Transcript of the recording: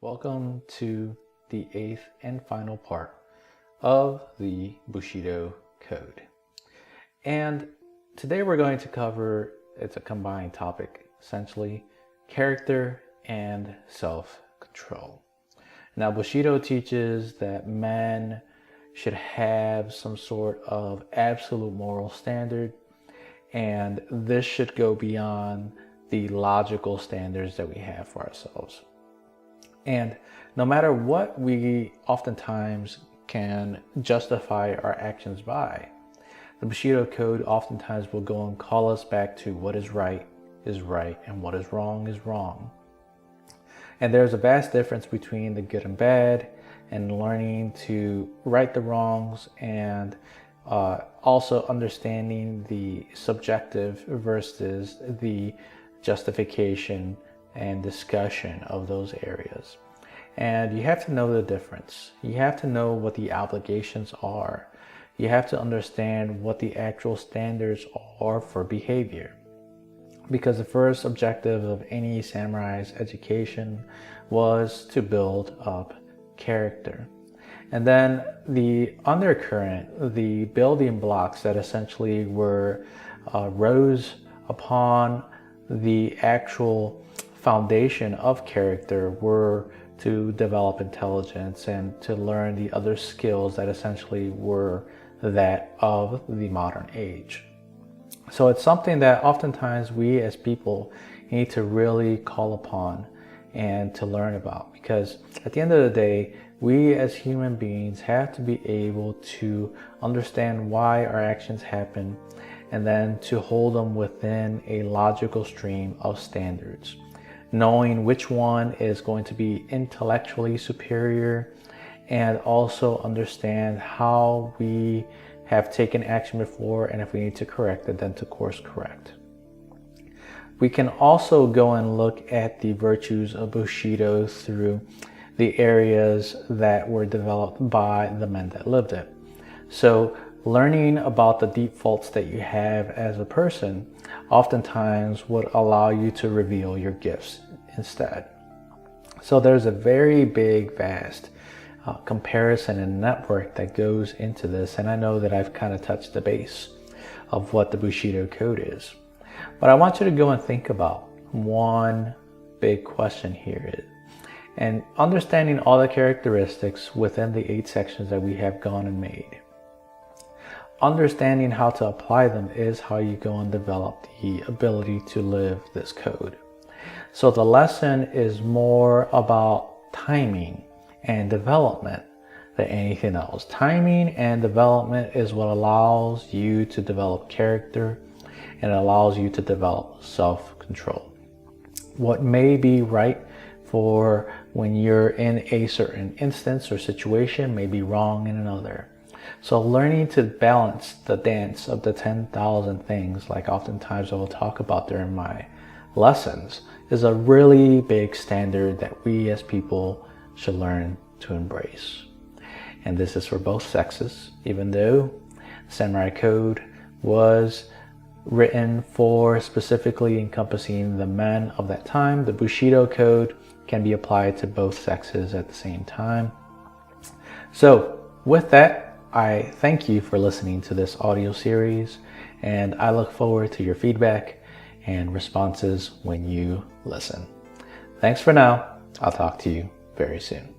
Welcome to the 8th and final part of the Bushido Code. And today we're going to cover, it's a combined topic, essentially, character and self-control. Now, Bushido teaches that men should have some sort of absolute moral standard, and this should go beyond the logical standards that we have for ourselves. And no matter what we oftentimes can justify our actions by, the Bushido Code oftentimes will go and call us back to what is right, and what is wrong. And there's a vast difference between the good and bad, and learning to right the wrongs, and also understanding the subjective versus the justification and discussion of those areas. And you have to know the difference. You have to know what the obligations are. You have to understand what the actual standards are for behavior. Because the first objective of any samurai's education was to build up character. And then the undercurrent, the building blocks that essentially were rose upon the actual foundation of character were to develop intelligence and to learn the other skills that essentially were that of the modern age. So it's something that oftentimes we as people need to really call upon and to learn about, because at the end of the day, we as human beings have to be able to understand why our actions happen and then to hold them within a logical stream of standards, knowing which one is going to be intellectually superior, and also understand how we have taken action before, and if we need to correct it, then to course correct. We can also go and look at the virtues of Bushido through the areas that were developed by the men that lived it. So learning about the deep faults that you have as a person oftentimes would allow you to reveal your gifts instead. So there's a very big, vast comparison and network that goes into this, and I know that I've kind of touched the base of what the Bushido Code is. But I want you to go and think about one big question here, and understanding all the characteristics within the 8 sections that we have gone and made. Understanding how to apply them is how you go and develop the ability to live this code. So the lesson is more about timing and development than anything else. Timing and development is what allows you to develop character, and it allows you to develop self-control. What may be right for when you're in a certain instance or situation may be wrong in another. So learning to balance the dance of the 10,000 things, like oftentimes I will talk about during my lessons, is a really big standard that we as people should learn to embrace. And this is for both sexes, even though Samurai Code was written for specifically encompassing the men of that time. The Bushido Code can be applied to both sexes at the same time. So with that, I thank you for listening to this audio series, and I look forward to your feedback and responses when you listen. Thanks for now. I'll talk to you very soon.